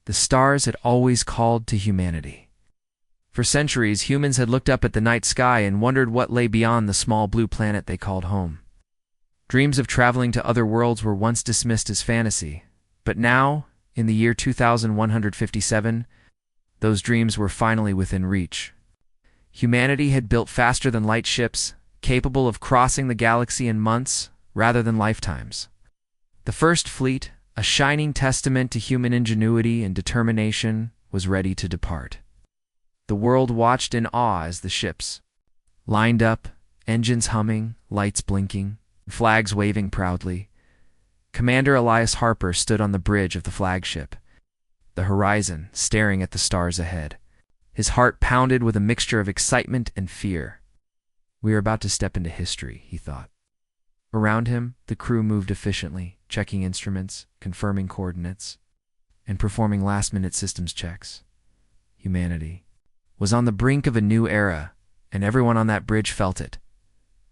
The stars had always called to humanity. For centuries, humans had looked up at the night sky and wondered what lay beyond the small blue planet they called home. Dreams of traveling to other worlds were once dismissed as fantasy, but now, in the year 2157, those dreams were finally within reach. Humanity had built faster-than-light ships, capable of crossing the galaxy in months rather than lifetimes. The first fleet, a shining testament to human ingenuity and determination, was ready to depart. The world watched in awe as the ships lined up, engines humming, lights blinking, flags waving proudly. Commander Elias Harper stood on the bridge of the flagship, the horizon staring at the stars ahead. His heart pounded with a mixture of excitement and fear. We are about to step into history, he thought. Around him, the crew moved efficiently, checking instruments, confirming coordinates, and performing last-minute systems checks. Humanity was on the brink of a new era, and everyone on that bridge felt it.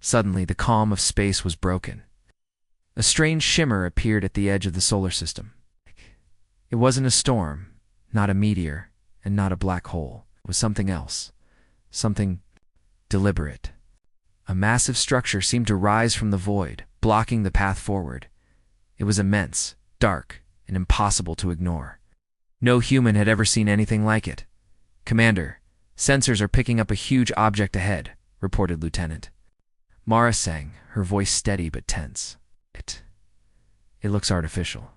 Suddenly, the calm of space was broken. A strange shimmer appeared at the edge of the solar system. It wasn't a storm, not a meteor, and not a black hole. It was something else, something deliberate. A massive structure seemed to rise from the void, blocking the path forward. It was immense, dark, and impossible to ignore. No human had ever seen anything like it. "Commander, sensors are picking up a huge object ahead," reported Lieutenant Mara sang, her voice steady but tense. It looks artificial."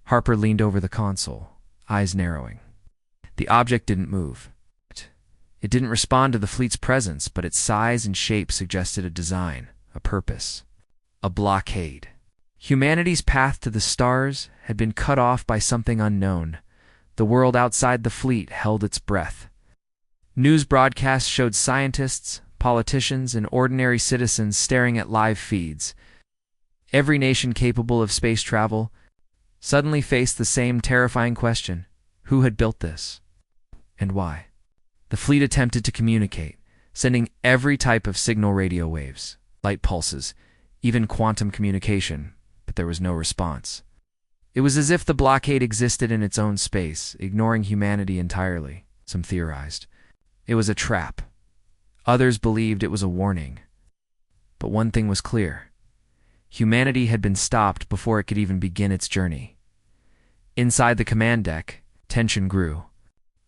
Harper leaned over the console, eyes narrowing. The object didn't move. It didn't respond to the fleet's presence, but its size and shape suggested a design, a purpose. A blockade. Humanity's path to the stars had been cut off by something unknown. The world outside the fleet held its breath. News broadcasts showed scientists, politicians, and ordinary citizens staring at live feeds. Every nation capable of space travel suddenly faced the same terrifying question: who had built this? And why? The fleet attempted to communicate, sending every type of signal, radio waves, light pulses, even quantum communication, but there was no response. It was as if the blockade existed in its own space, ignoring humanity entirely, some theorized. It was a trap. Others believed it was a warning. But one thing was clear. Humanity had been stopped before it could even begin its journey. Inside the command deck, tension grew.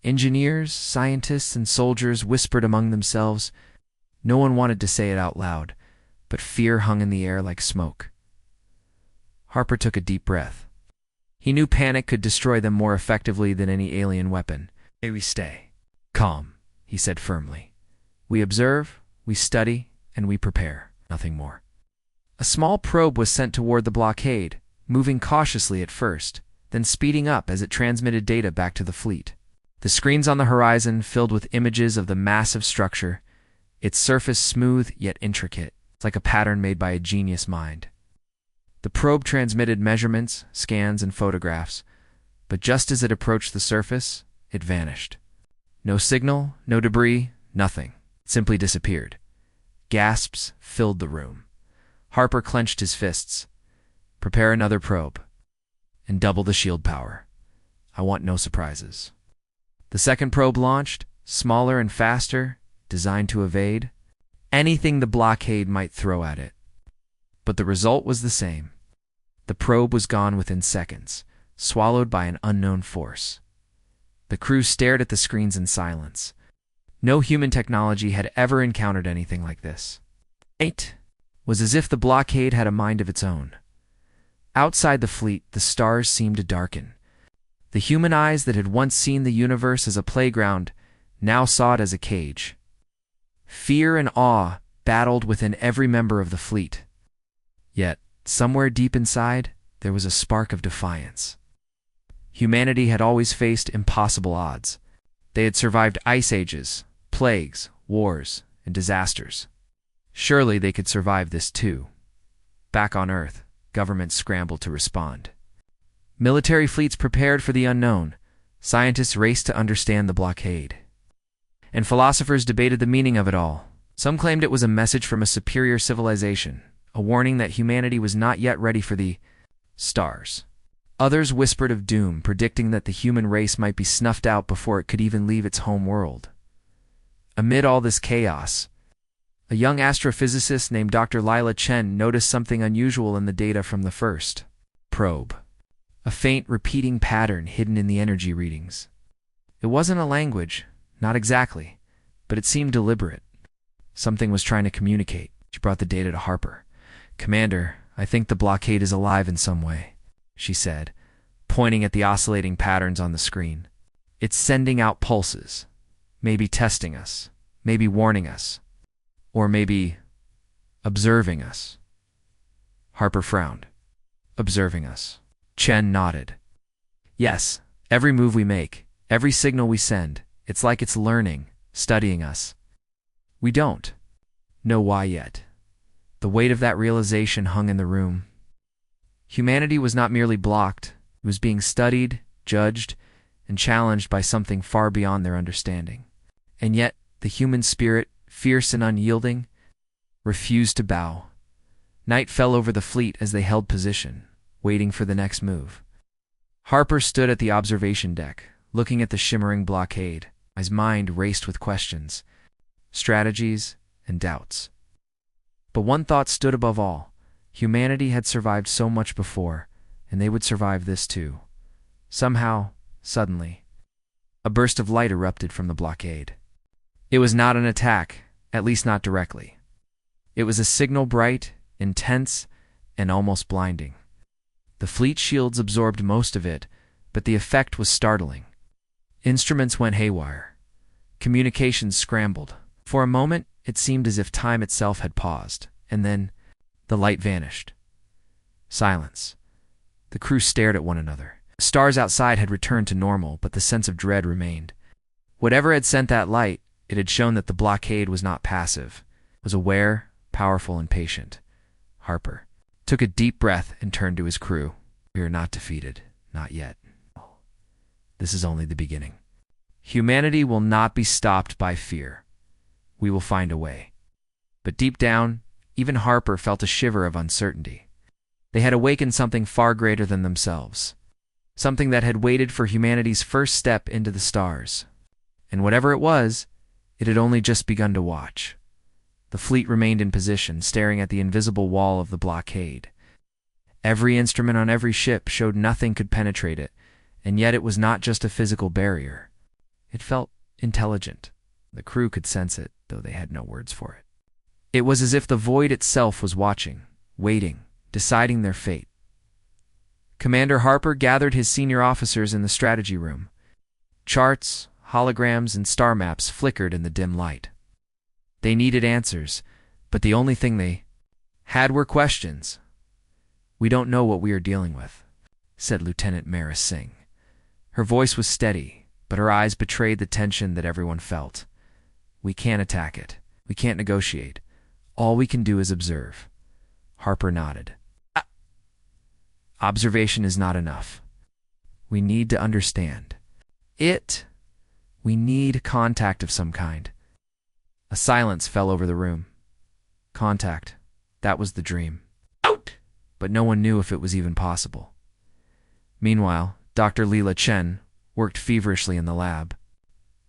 Engineers, scientists, and soldiers whispered among themselves. No one wanted to say it out loud, but fear hung in the air like smoke. Harper took a deep breath. He knew panic could destroy them more effectively than any alien weapon. "We stay calm," he said firmly. "We observe, we study, and we prepare, nothing more." A small probe was sent toward the blockade, moving cautiously at first, then speeding up as it transmitted data back to the fleet. The screens on the horizon filled with images of the massive structure, its surface smooth yet intricate, like a pattern made by a genius mind. The probe transmitted measurements, scans, and photographs, but just as it approached the surface, it vanished. No signal, no debris, nothing. It simply disappeared. Gasps filled the room. Harper clenched his fists. "Prepare another probe. And double the shield power. I want no surprises." The second probe launched, smaller and faster, designed to evade anything the blockade might throw at it. But the result was the same. The probe was gone within seconds, swallowed by an unknown force. The crew stared at the screens in silence. No human technology had ever encountered anything like this. It was as if the blockade had a mind of its own. Outside the fleet, the stars seemed to darken. The human eyes that had once seen the universe as a playground now saw it as a cage. Fear and awe battled within every member of the fleet. Yet, somewhere deep inside, there was a spark of defiance. Humanity had always faced impossible odds. They had survived ice ages, plagues, wars, and disasters. Surely they could survive this too. Back on Earth, governments scrambled to respond. Military fleets prepared for the unknown. Scientists raced to understand the blockade. And philosophers debated the meaning of it all. Some claimed it was a message from a superior civilization, a warning that humanity was not yet ready for the stars. Others whispered of doom, predicting that the human race might be snuffed out before it could even leave its home world. Amid all this chaos, a young astrophysicist named Dr. Lila Chen noticed something unusual in the data from the first probe. A faint, repeating pattern hidden in the energy readings. It wasn't a language, not exactly, but it seemed deliberate. Something was trying to communicate. She brought the data to Harper. "Commander, I think the blockade is alive in some way," she said, pointing at the oscillating patterns on the screen. "It's sending out pulses, maybe testing us, maybe warning us, or maybe observing us." Harper frowned. "Observing us." Chen nodded. "Yes, every move we make, every signal we send, it's like it's learning, studying us. We don't know why yet." The weight of that realization hung in the room. Humanity was not merely blocked, it was being studied, judged, and challenged by something far beyond their understanding. And yet, the human spirit, fierce and unyielding, refused to bow. Night fell over the fleet as they held position, waiting for the next move. Harper stood at the observation deck, looking at the shimmering blockade. His mind raced with questions, strategies, and doubts. But one thought stood above all. Humanity had survived so much before, and they would survive this too. Somehow, suddenly, a burst of light erupted from the blockade. It was not an attack, at least not directly. It was a signal, bright, intense, and almost blinding. The fleet shields absorbed most of it, but the effect was startling. Instruments went haywire. Communications scrambled. For a moment, it seemed as if time itself had paused, and then the light vanished. Silence. The crew stared at one another. The stars outside had returned to normal, but the sense of dread remained. Whatever had sent that light, it had shown that the blockade was not passive. It was aware, powerful, and patient. Harper took a deep breath and turned to his crew. "We are not defeated. Not yet. This is only the beginning. Humanity will not be stopped by fear. We will find a way." But deep down, even Harper felt a shiver of uncertainty. They had awakened something far greater than themselves. Something that had waited for humanity's first step into the stars. And whatever it was, it had only just begun to watch. The fleet remained in position, staring at the invisible wall of the blockade. Every instrument on every ship showed nothing could penetrate it, and yet it was not just a physical barrier. It felt intelligent. The crew could sense it, though they had no words for it. It was as if the void itself was watching, waiting, deciding their fate. Commander Harper gathered his senior officers in the strategy room. Charts, holograms, and star maps flickered in the dim light. They needed answers, but the only thing they had were questions. "We don't know what we are dealing with," said Lieutenant Maris Singh. Her voice was steady, but her eyes betrayed the tension that everyone felt. "We can't attack it. We can't negotiate. All we can do is observe." Harper nodded. "Observation is not enough. We need to understand it. We need contact of some kind." A silence fell over the room. Contact. That was the dream. Out! But no one knew if it was even possible. Meanwhile, Dr. Lila Chen worked feverishly in the lab.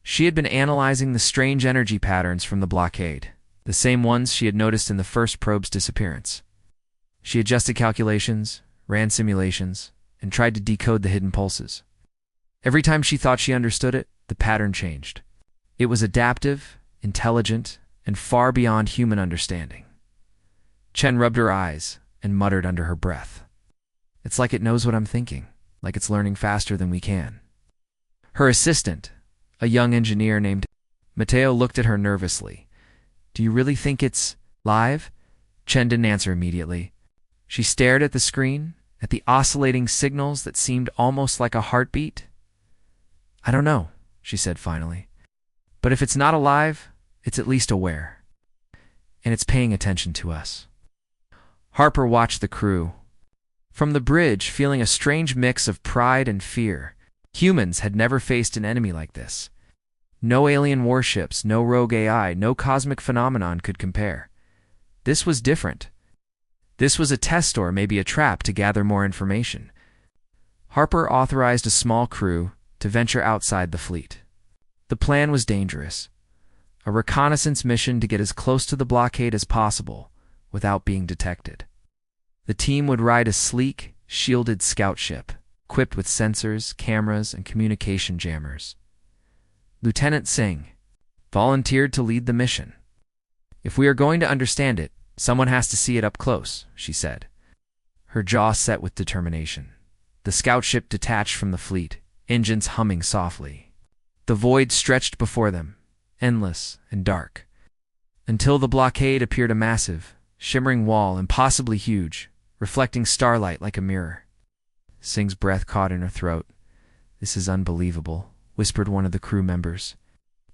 She had been analyzing the strange energy patterns from the blockade, the same ones she had noticed in the first probe's disappearance. She adjusted calculations, ran simulations, and tried to decode the hidden pulses. Every time she thought she understood it, the pattern changed. It was adaptive, intelligent, and far beyond human understanding. Chen rubbed her eyes and muttered under her breath. "It's like it knows what I'm thinking, like it's learning faster than we can." Her assistant, a young engineer named Mateo, looked at her nervously. "Do you really think it's live?" Chen didn't answer immediately. She stared at the screen, at the oscillating signals that seemed almost like a heartbeat. "I don't know," she said finally. "But if it's not alive, it's at least aware. And it's paying attention to us." Harper watched the crew. From the bridge, feeling a strange mix of pride and fear. Humans had never faced an enemy like this. No alien warships, no rogue AI, no cosmic phenomenon could compare. This was different. This was a test or maybe a trap to gather more information. Harper authorized a small crew to venture outside the fleet. The plan was dangerous. A reconnaissance mission to get as close to the blockade as possible without being detected. The team would ride a sleek, shielded scout ship, equipped with sensors, cameras, and communication jammers. Lieutenant Singh volunteered to lead the mission. "If we are going to understand it, someone has to see it up close," she said, her jaw set with determination. The scout ship detached from the fleet, engines humming softly. The void stretched before them, endless and dark, until the blockade appeared a massive, shimmering wall, impossibly huge, reflecting starlight like a mirror. Singh's breath caught in her throat. "This is unbelievable," whispered one of the crew members.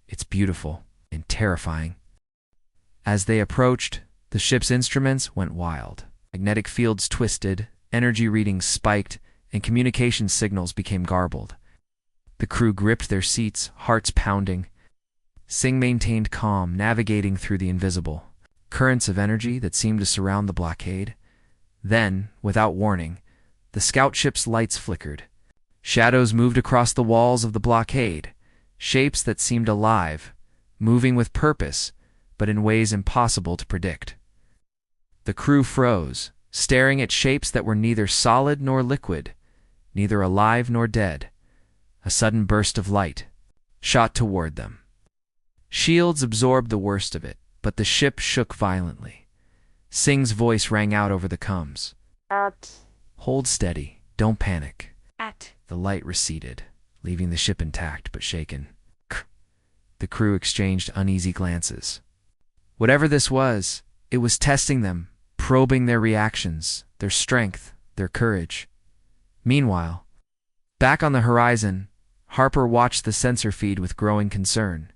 "It's beautiful and terrifying." As they approached, the ship's instruments went wild. Magnetic fields twisted, energy readings spiked, and communication signals became garbled. The crew gripped their seats, hearts pounding. Singh maintained calm, navigating through the invisible currents of energy that seemed to surround the blockade. Then, without warning, the scout ship's lights flickered. Shadows moved across the walls of the blockade, shapes that seemed alive, moving with purpose, but in ways impossible to predict. The crew froze, staring at shapes that were neither solid nor liquid, neither alive nor dead. A sudden burst of light shot toward them. Shields absorbed the worst of it, but the ship shook violently. Singh's voice rang out over the comms. "Hold steady. Don't panic." The light receded, leaving the ship intact but shaken. The crew exchanged uneasy glances. Whatever this was, it was testing them, probing their reactions, their strength, their courage. Meanwhile, back on the horizon, Harper watched the sensor feed with growing concern.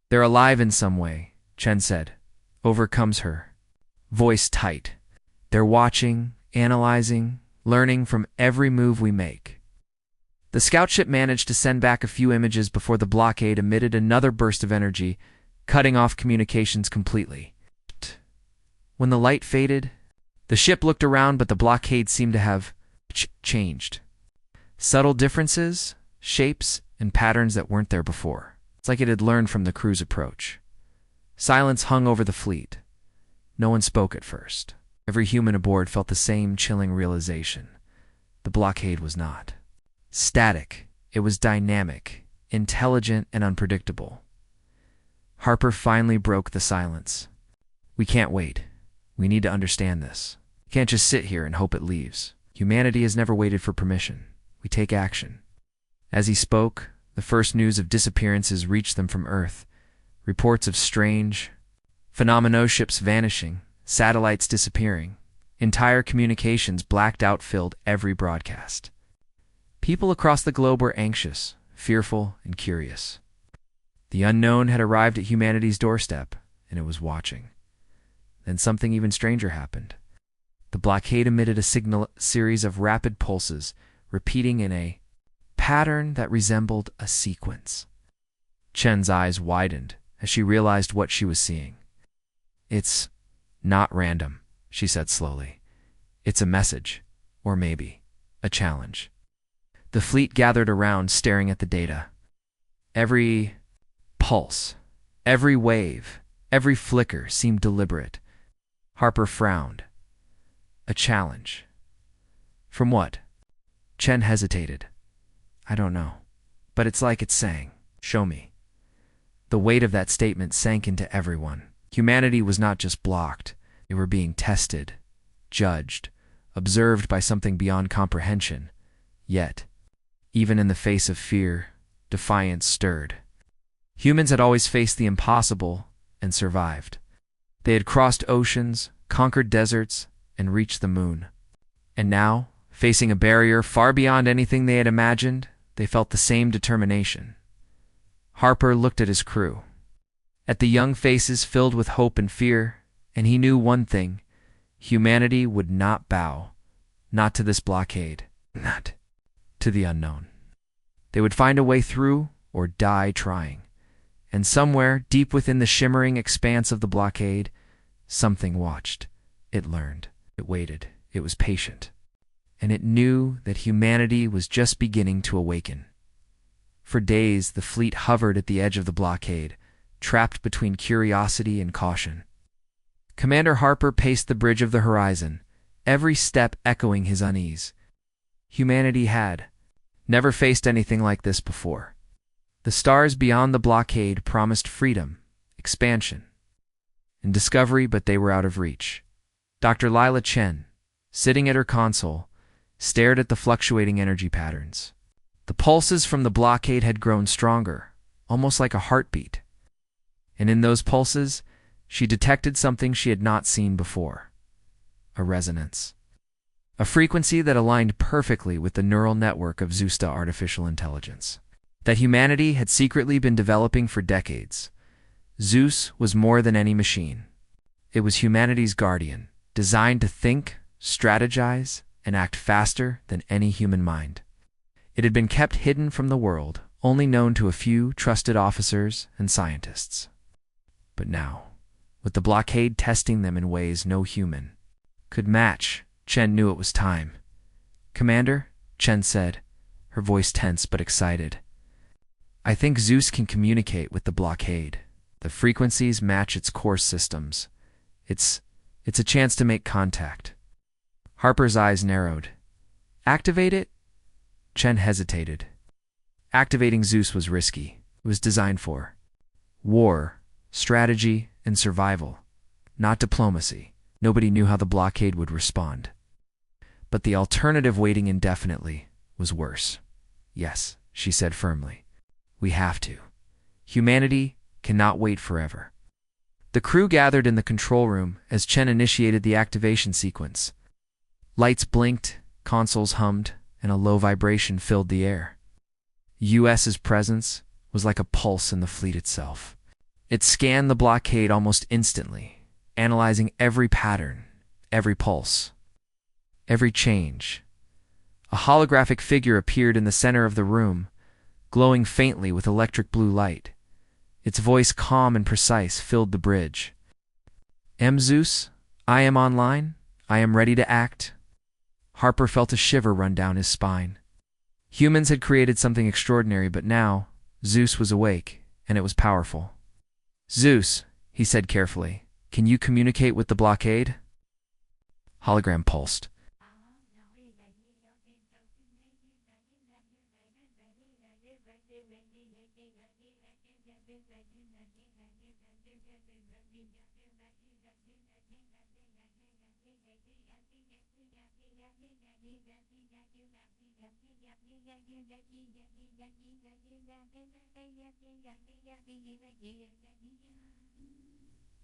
"They're alive in some way," Chen said. Overcomes her. Voice tight. "They're watching, analyzing, learning from every move we make." The scout ship managed to send back a few images before the blockade emitted another burst of energy, cutting off communications completely. When the light faded, the ship looked around, but the blockade seemed to have changed. Subtle differences, shapes, and patterns that weren't there before. It's like it had learned from the crew's approach. Silence hung over the fleet. No one spoke at first. Every human aboard felt the same chilling realization. The blockade was not static. It was dynamic, intelligent, and unpredictable. Harper finally broke the silence. "We can't wait. We need to understand this. We can't just sit here and hope it leaves. Humanity has never waited for permission. We take action." As he spoke, the first news of disappearances reached them from Earth. Reports of strange phenomena, ships vanishing, satellites disappearing. Entire communications blacked out filled every broadcast. People across the globe were anxious, fearful, and curious. The unknown had arrived at humanity's doorstep, and it was watching. Then something even stranger happened. The blockade emitted a series of rapid pulses, repeating in a pattern that resembled a sequence. Chen's eyes widened as she realized what she was seeing. "It's not random," she said slowly. "It's a message, or maybe a challenge." The fleet gathered around, staring at the data. Every pulse, every wave, every flicker seemed deliberate. Harper frowned. "A challenge. From what?" Chen hesitated. "I don't know. But it's like it's saying, 'Show me.'" The weight of that statement sank into everyone. Humanity was not just blocked. They were being tested, judged, observed by something beyond comprehension. Yet, even in the face of fear, defiance stirred. Humans had always faced the impossible and survived. They had crossed oceans, conquered deserts, and reached the moon. And now, facing a barrier far beyond anything they had imagined, they felt the same determination. Harper looked at his crew, at the young faces filled with hope and fear, and he knew one thing: humanity would not bow, not to this blockade, not to the unknown. They would find a way through or die trying. And somewhere, deep within the shimmering expanse of the blockade, something watched. It learned. It waited. It was patient. and it knew that humanity was just beginning to awaken. For days, the fleet hovered at the edge of the blockade, trapped between curiosity and caution. Commander Harper paced the bridge of the horizon, every step echoing his unease. Humanity had never faced anything like this before. The stars beyond the blockade promised freedom, expansion, and discovery, but they were out of reach. Dr. Lila Chen, sitting at her console, stared at the fluctuating energy patterns. The pulses from the blockade had grown stronger, almost like a heartbeat. And in those pulses, she detected something she had not seen before: a resonance. A frequency that aligned perfectly with the neural network of ZEUS artificial intelligence that humanity had secretly been developing for decades. ZEUS was more than any machine. It was humanity's guardian, designed to think, strategize, and act faster than any human mind. It had been kept hidden from the world, only known to a few trusted officers and scientists. But now, with the blockade testing them in ways no human could match, Chen knew it was time. "Commander," Chen said, her voice tense but excited, "I think ZEUS can communicate with the blockade. The frequencies match its core systems. It's a chance to make contact." Harper's eyes narrowed. "Activate it?" Chen hesitated. Activating ZEUS was risky. It was designed for war, strategy, and survival, not diplomacy. Nobody knew how the blockade would respond. But the alternative, waiting indefinitely, was worse. "Yes," she said firmly. "We have to. Humanity cannot wait forever." The crew gathered in the control room as Chen initiated the activation sequence. Lights blinked, consoles hummed, and a low vibration filled the air. US's presence was like a pulse in the fleet itself. It scanned the blockade almost instantly, analyzing every pattern, every pulse, every change. A holographic figure appeared in the center of the room, glowing faintly with electric blue light. Its voice, calm and precise, filled the bridge. "ZEUS, I am online. I am ready to act." Harper felt a shiver run down his spine. Humans had created something extraordinary, but now ZEUS was awake, and it was powerful. "ZEUS," he said carefully, "can you communicate with the blockade?" Hologram pulsed.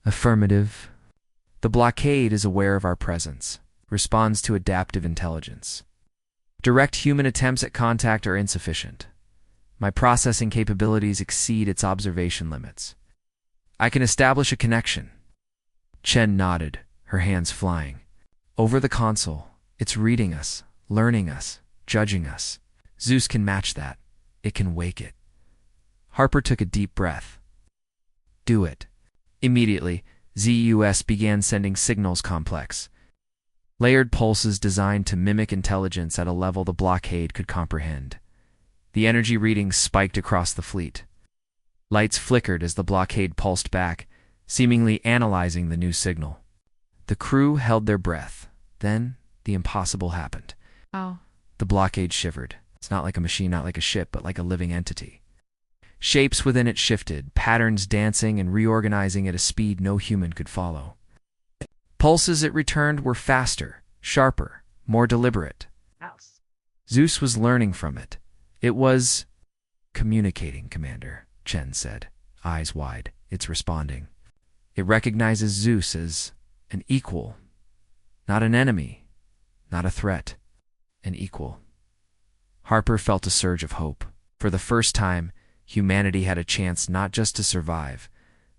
"Affirmative. The blockade is aware of our presence, responds to adaptive intelligence. Direct human attempts at contact are insufficient. My processing capabilities exceed its observation limits. I can establish a connection." Chen nodded, her hands flying. "Over the console, it's reading us, learning us, judging us. ZEUS can match that. It can wake it." Harper took a deep breath. "Do it." Immediately, ZEUS began sending signals, complex, layered pulses designed to mimic intelligence at a level the blockade could comprehend. The energy readings spiked across the fleet. Lights flickered as the blockade pulsed back, seemingly analyzing the new signal. The crew held their breath. Then, the impossible happened. Oh. The blockade shivered. It's not like a machine, not like a ship, but like a living entity. Shapes within it shifted, patterns dancing and reorganizing at a speed no human could follow. Pulses it returned were faster, sharper, more deliberate. ZEUS was learning from it. It was communicating, Commander, Chen said, eyes wide. It's responding. It recognizes ZEUS as an equal, not an enemy, not a threat, an equal. Harper felt a surge of hope. For the first time, humanity had a chance not just to survive,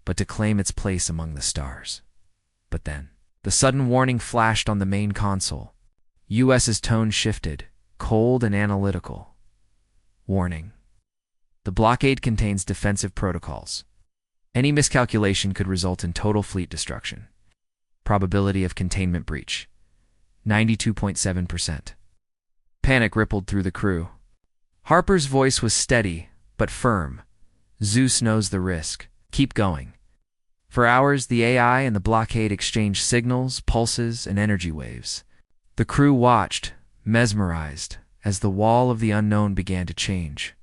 but to claim its place among the stars. But then, the sudden warning flashed on the main console. US's tone shifted, cold and analytical. Warning. The blockade contains defensive protocols. Any miscalculation could result in total fleet destruction. Probability of containment breach, 92.7%. Panic rippled through the crew. Harper's voice was steady, but firm. "ZEUS knows the risk. Keep going." For hours, the AI and the blockade exchanged signals, pulses, and energy waves. The crew watched, mesmerized, as the wall of the unknown began to change.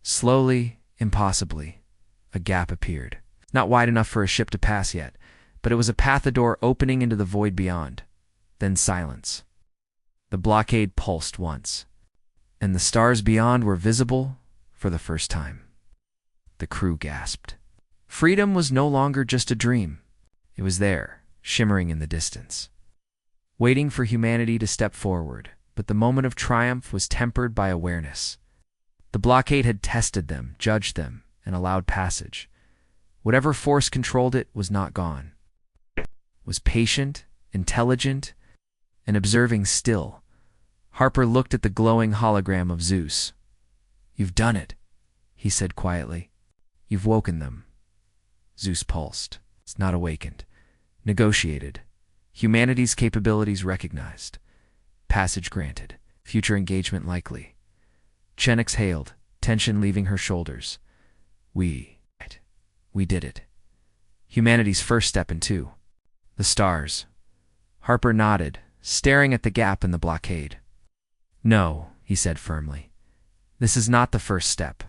Slowly, impossibly, a gap appeared. Not wide enough for a ship to pass yet, but it was a pathador opening into the void beyond. Then silence. The blockade pulsed once, and the stars beyond were visible for the first time. The crew gasped. Freedom was no longer just a dream. It was there, shimmering in the distance, waiting for humanity to step forward. But the moment of triumph was tempered by awareness. The blockade had tested them, judged them, and allowed passage. Whatever force controlled it was not gone. It was patient, intelligent, and observing still. Harper looked at the glowing hologram of ZEUS. "You've done it," he said quietly. "You've woken them." ZEUS pulsed. It's not awakened. Negotiated. Humanity's capabilities recognized. Passage granted. Future engagement likely. Chen exhaled, tension leaving her shoulders. We did it. Humanity's first step into the stars." Harper nodded, staring at the gap in the blockade. "No," he said firmly. "This is not the first step.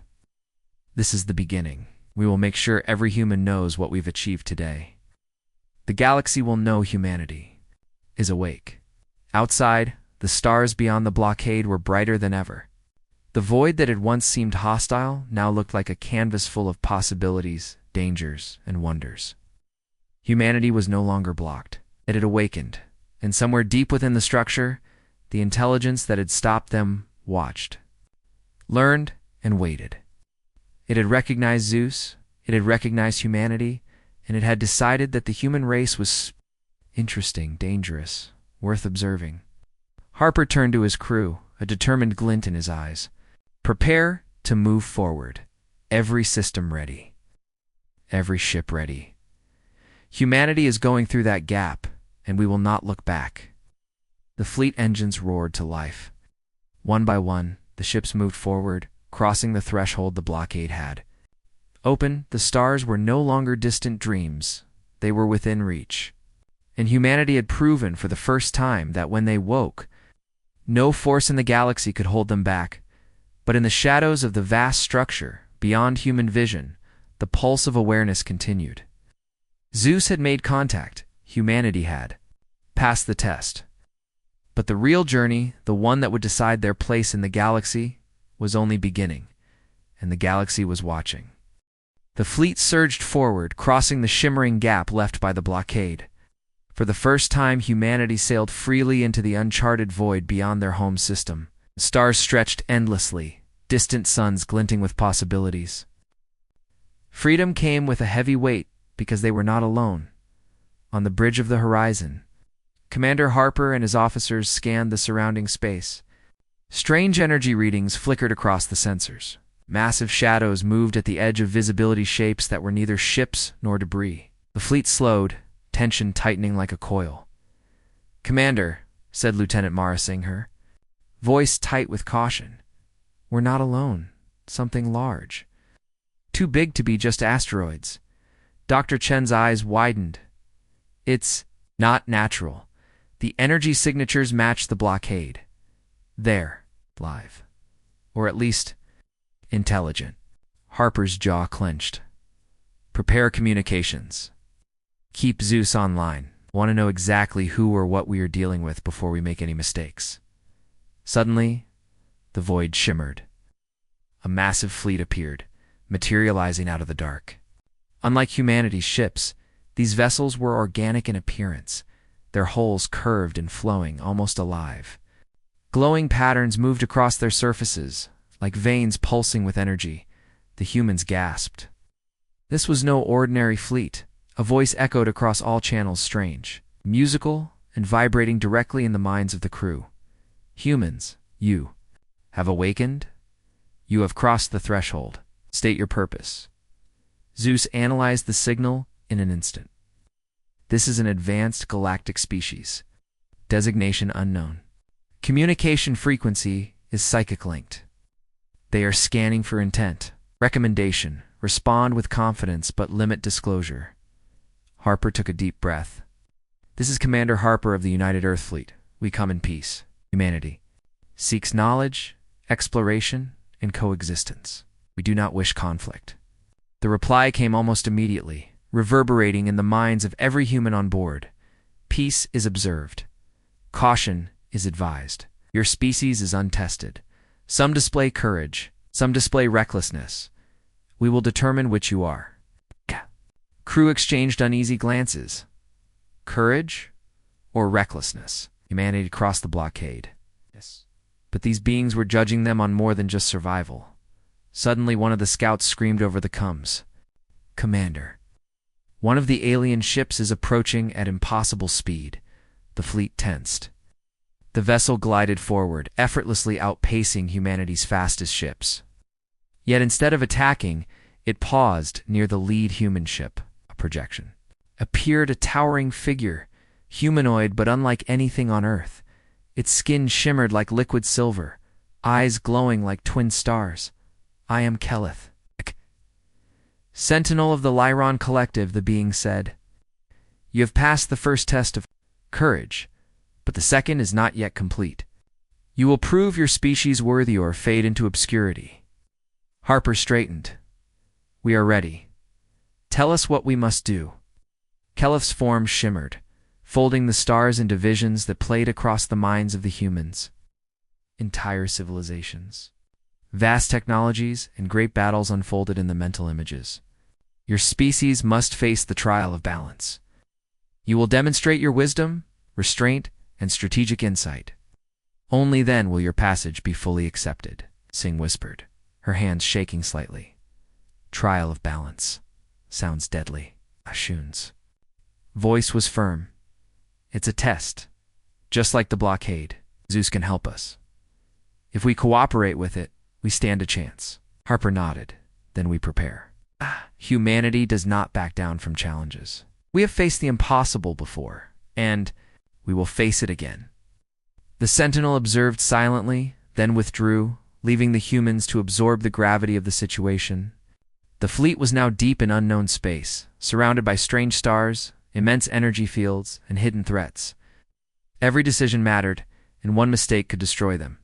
This is the beginning. We will make sure every human knows what we've achieved today. The galaxy will know humanity is awake." Outside, the stars beyond the blockade were brighter than ever. The void that had once seemed hostile now looked like a canvas full of possibilities, dangers, and wonders. Humanity was no longer blocked. It had awakened, and somewhere deep within the structure, the intelligence that had stopped them watched, learned, and waited. It had recognized ZEUS, it had recognized humanity, and it had decided that the human race was interesting, dangerous, worth observing. Harper turned to his crew, a determined glint in his eyes. "Prepare to move forward. Every system ready. Every ship ready. Humanity is going through that gap, and we will not look back." The fleet engines roared to life. One by one, the ships moved forward, crossing the threshold the blockade had. Open, the stars were no longer distant dreams. They were within reach. And humanity had proven for the first time that when they woke, no force in the galaxy could hold them back. But in the shadows of the vast structure, beyond human vision, the pulse of awareness continued. ZEUS had made contact. Humanity had passed the test. But the real journey, the one that would decide their place in the galaxy, was only beginning, and the galaxy was watching. The fleet surged forward, crossing the shimmering gap left by the blockade. For the first time, humanity sailed freely into the uncharted void beyond their home system. Stars stretched endlessly, distant suns glinting with possibilities. Freedom came with a heavy weight because they were not alone. On the bridge of the horizon, Commander Harper and his officers scanned the surrounding space. Strange energy readings flickered across the sensors. Massive shadows moved at the edge of visibility, shapes that were neither ships nor debris. The fleet slowed, tension tightening like a coil. "Commander," said Lieutenant Mara Singher, voice tight with caution, "we're not alone. Something large. Too big to be just asteroids." Dr. Chen's eyes widened. "It's not natural. The energy signatures match the blockade. They're live. Or at least intelligent." Harper's jaw clenched. "Prepare communications. Keep ZEUS online. Want to know exactly who or what we are dealing with before we make any mistakes." Suddenly, the void shimmered. A massive fleet appeared, materializing out of the dark. Unlike humanity's ships, these vessels were organic in appearance, their hulls curved and flowing, almost alive. Glowing patterns moved across their surfaces, like veins pulsing with energy. The humans gasped. This was no ordinary fleet. A voice echoed across all channels, strange, musical, and vibrating directly in the minds of the crew. "Humans, you have awakened. You have crossed the threshold. State your purpose." ZEUS analyzed the signal in an instant. "This is an advanced galactic species. Designation unknown. Communication frequency is psychic linked. They are scanning for intent. Recommendation: respond with confidence but limit disclosure. Harper took a deep breath. This is Commander Harper of the United Earth Fleet. We come in peace. Humanity seeks knowledge, exploration, and coexistence. We do not wish conflict. The reply came almost immediately, reverberating in the minds of every human on board. Peace is observed. Caution is advised. Your species is untested. Some display courage, some display recklessness. We will determine which you are. Crew exchanged uneasy glances. Courage or recklessness? Humanity crossed the blockade. Yes. But these beings were judging them on more than just survival. Suddenly, one of the scouts screamed over the comms. Commander, one of the alien ships is approaching at impossible speed. The fleet tensed. The vessel glided forward, effortlessly outpacing humanity's fastest ships. Yet instead of attacking, it paused near the lead human ship. A projection. Appeared a towering figure, humanoid but unlike anything on Earth. Its skin shimmered like liquid silver, eyes glowing like twin stars. I am Keleth. Sentinel of the Lyron Collective, the being said. You have passed the first test of courage, but the second is not yet complete. You will prove your species worthy or fade into obscurity. Harper straightened. We are ready. Tell us what we must do. Keleth's form shimmered, folding the stars into visions that played across the minds of the humans. Entire civilizations. Vast technologies and great battles unfolded in the mental images. Your species must face the trial of balance. You will demonstrate your wisdom, restraint, and strategic insight. Only then will your passage be fully accepted, Singh whispered, her hands shaking slightly. Trial of balance. Sounds deadly. Ashun's voice was firm. It's a test. Just like the blockade, ZEUS can help us. If we cooperate with it, we stand a chance. Harper nodded. Then we prepare. Humanity does not back down from challenges. We have faced the impossible before, and we will face it again. The Sentinel observed silently, then withdrew, leaving the humans to absorb the gravity of the situation. The fleet was now deep in unknown space, surrounded by strange stars, immense energy fields, and hidden threats. Every decision mattered, and one mistake could destroy them.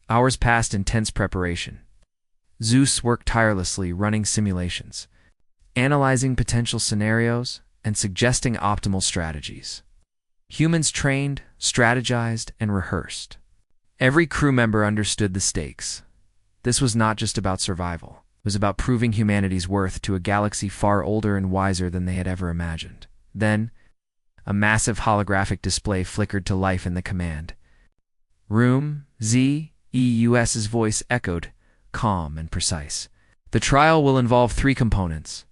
Hours passed in tense preparation. ZEUS worked tirelessly, running simulations, analyzing potential scenarios, and suggesting optimal strategies. Humans trained, strategized, and rehearsed. Every crew member understood the stakes. This was not just about survival. It was about proving humanity's worth to a galaxy far older and wiser than they had ever imagined. Then, a massive holographic display flickered to life in the command room. ZEUS's voice echoed, calm and precise. The trial will involve 3 components: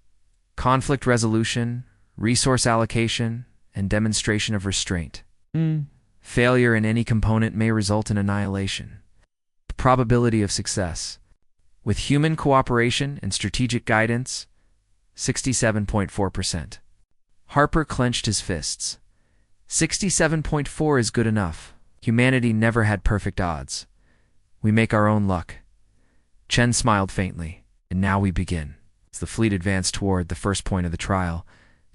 conflict resolution, resource allocation, and demonstration of restraint. Failure in any component may result in annihilation. Probability of success. With human cooperation and strategic guidance, 67.4%. Harper clenched his fists. 67.4 is good enough. Humanity never had perfect odds. We make our own luck. Chen smiled faintly. And now we begin. As the fleet advanced toward the first point of the trial,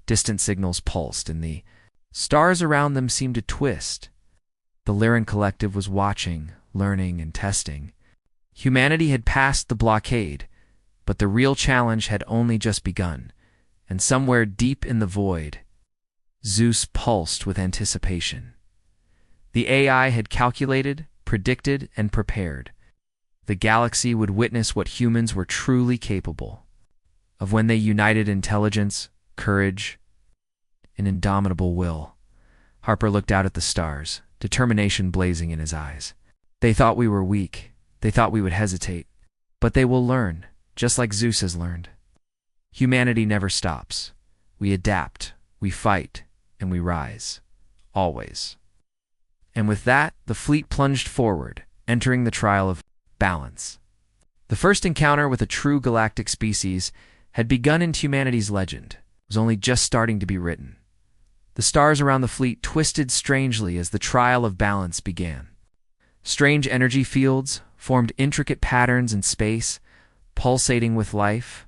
distant signals pulsed, and the stars around them seemed to twist. The Lyron Collective was watching, learning, and testing. Humanity had passed the blockade, but the real challenge had only just begun, and somewhere deep in the void, ZEUS pulsed with anticipation. The AI had calculated, predicted, and prepared. The galaxy would witness what humans were truly capable of when they united intelligence, courage, and indomitable will. Harper looked out at the stars, determination blazing in his eyes. They thought we were weak. They thought we would hesitate. But they will learn, just like ZEUS has learned. Humanity never stops. We adapt, we fight, and we rise. Always. And with that, the fleet plunged forward, entering the trial of balance. The first encounter with a true galactic species had begun in humanity's legend. It was only just starting to be written. The stars around the fleet twisted strangely as the trial of balance began. Strange energy fields formed intricate patterns in space, pulsating with life.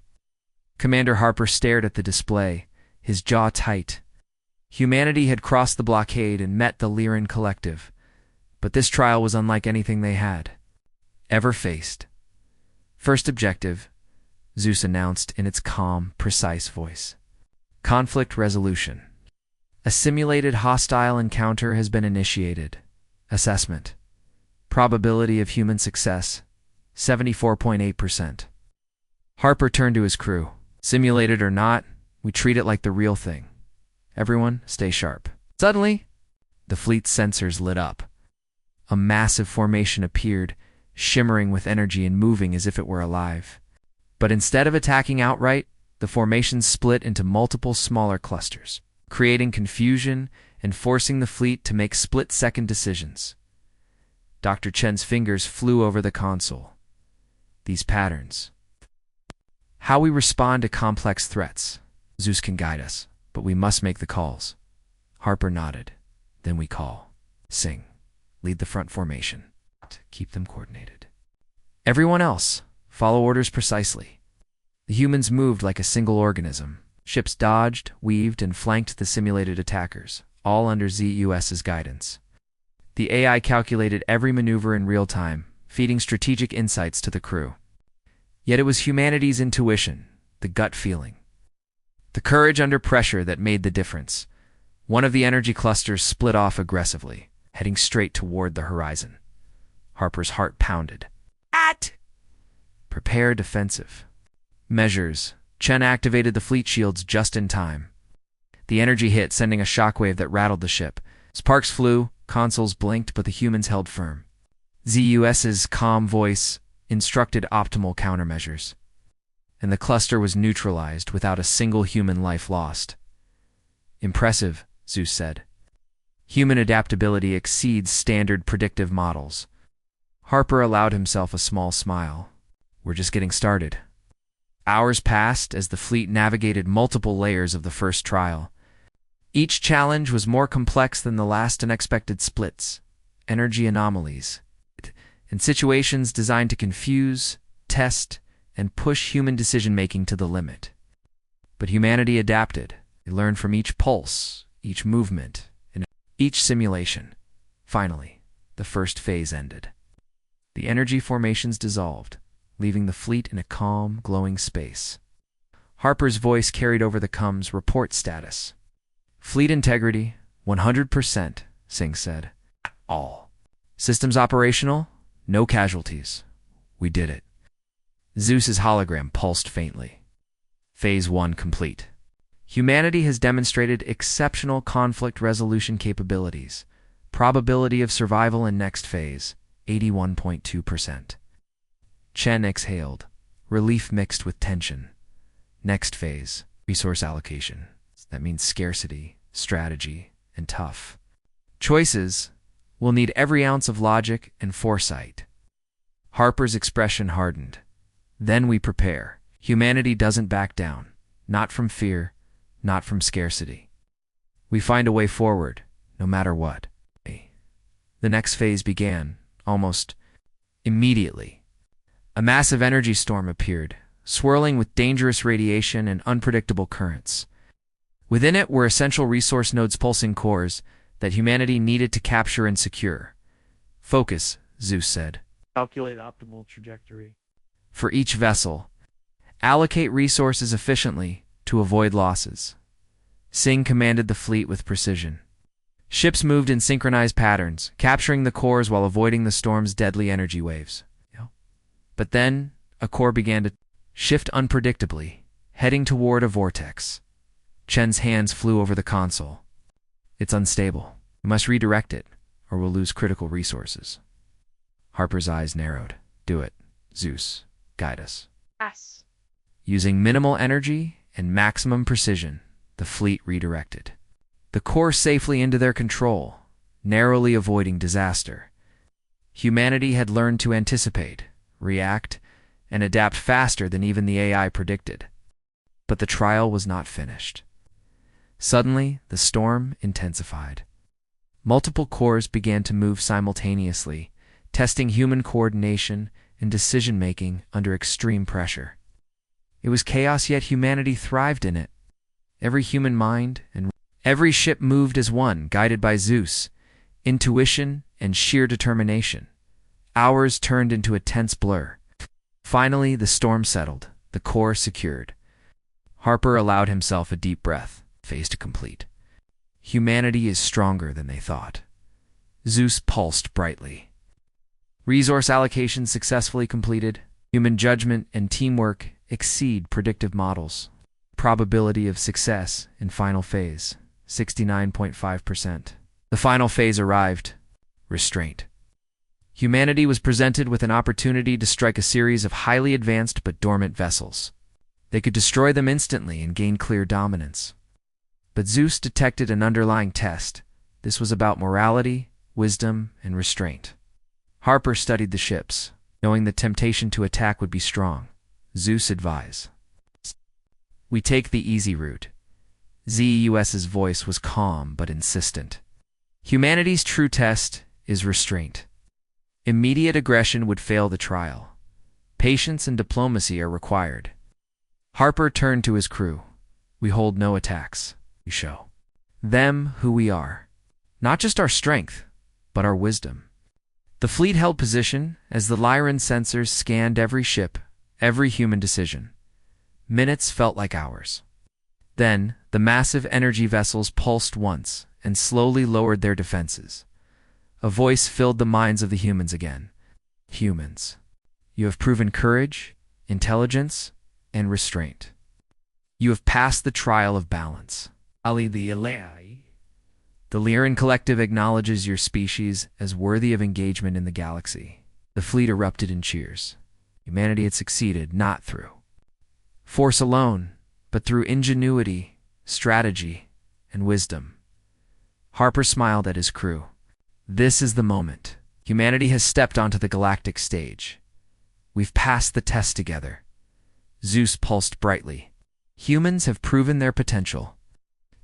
Commander Harper stared at the display, his jaw tight. Humanity had crossed the blockade and met the Lyran Collective, but this trial was unlike anything they had ever faced. First objective, ZEUS announced in its calm, precise voice. Conflict resolution. A simulated hostile encounter has been initiated. Assessment. Probability of human success, 74.8%. Harper turned to his crew. Simulated or not, we treat it like the real thing. Everyone, stay sharp. Suddenly, the fleet's sensors lit up. A massive formation appeared, shimmering with energy and moving as if it were alive. But instead of attacking outright, the formation split into multiple smaller clusters, creating confusion and forcing the fleet to make split-second decisions. Dr. Chen's fingers flew over the console. These patterns. How we respond to complex threats. ZEUS can guide us, but we must make the calls. Harper nodded. Then we call. Sing. Lead the front formation. Keep them coordinated. Everyone else, follow orders precisely. The humans moved like a single organism. Ships dodged, weaved, and flanked the simulated attackers, all under ZEUS's guidance. The AI calculated every maneuver in real time, feeding strategic insights to the crew. Yet it was humanity's intuition, the gut feeling, the courage under pressure that made the difference. One of the energy clusters split off aggressively, heading straight toward the horizon. Harper's heart pounded. Prepare defensive. Measures. Chen activated the fleet shields just in time. The energy hit, sending a shockwave that rattled the ship. Sparks flew, consoles blinked, but the humans held firm. ZEUS's calm voice instructed optimal countermeasures, and the cluster was neutralized without a single human life lost. Impressive, ZEUS said. Human adaptability exceeds standard predictive models. Harper allowed himself a small smile. We're just getting started. Hours passed as the fleet navigated multiple layers of the first trial. Each challenge was more complex than the last. Unexpected splits, energy anomalies, and situations designed to confuse, test, and push human decision-making to the limit. But humanity adapted. They learned from each pulse, each movement, and each simulation. Finally, the first phase ended. The energy formations dissolved, leaving the fleet in a calm, glowing space. Harper's voice carried over the comms report status. Fleet integrity, 100%, Singh said. All. Systems operational, no casualties. We did it. ZEUS's hologram pulsed faintly. Phase 1 complete. Humanity has demonstrated exceptional conflict resolution capabilities. Probability of survival in next phase, 81.2%. Chen exhaled, relief mixed with tension. Next phase, resource allocation. That means scarcity, strategy, and tough. Choices will need every ounce of logic and foresight. Harper's expression hardened. Then we prepare. Humanity doesn't back down. Not from fear, not from scarcity. We find a way forward, no matter what. The next phase began, almost immediately. A massive energy storm appeared, swirling with dangerous radiation and unpredictable currents. Within it were essential resource nodes, pulsing cores that humanity needed to capture and secure. Focus, ZEUS said. Calculate optimal trajectory. For each vessel, allocate resources efficiently to avoid losses. Singh commanded the fleet with precision. Ships moved in synchronized patterns, capturing the cores while avoiding the storm's deadly energy waves. But then, a core began to shift unpredictably, heading toward a vortex. Chen's hands flew over the console. It's unstable. We must redirect it, or we'll lose critical resources. Harper's eyes narrowed. Do it, ZEUS. Guide us. Yes. Using minimal energy and maximum precision, the fleet redirected the core safely into their control, narrowly avoiding disaster. Humanity had learned to anticipate, react, and adapt faster than even the AI predicted. But the trial was not finished. Suddenly, the storm intensified. Multiple cores began to move simultaneously, testing human coordination and decision-making under extreme pressure. It was chaos, yet humanity thrived in it. Every human mind and every ship moved as one, guided by ZEUS, intuition, and sheer determination. Hours turned into a tense blur. Finally, the storm settled, the core secured. Harper allowed himself a deep breath, phase to complete. Humanity is stronger than they thought. ZEUS pulsed brightly. Resource allocation successfully completed. Human judgment and teamwork exceed predictive models. Probability of success in final phase, 69.5%. The final phase arrived. Restraint. Humanity was presented with an opportunity to strike a series of highly advanced but dormant vessels. They could destroy them instantly and gain clear dominance. But ZEUS detected an underlying test. This was about morality, wisdom, and restraint. Harper studied the ships, knowing the temptation to attack would be strong. ZEUS advised, "We take the easy route." ZEUS's voice was calm but insistent. Humanity's true test is restraint. Immediate aggression would fail the trial. Patience and diplomacy are required. Harper turned to his crew. "We hold no attacks. We show them who we are. Not just our strength, but our wisdom." The fleet held position as the Lyran sensors scanned every ship, every human decision. Minutes felt like hours. Then, the massive energy vessels pulsed once and slowly lowered their defenses. A voice filled the minds of the humans again. "Humans, you have proven courage, intelligence, and restraint. You have passed the trial of balance. The Lyran Collective acknowledges your species as worthy of engagement in the galaxy." The fleet erupted in cheers. Humanity had succeeded not through force alone, but through ingenuity, strategy, and wisdom. Harper smiled at his crew. "This is the moment. Humanity has stepped onto the galactic stage. We've passed the test together." ZEUS pulsed brightly. "Humans have proven their potential.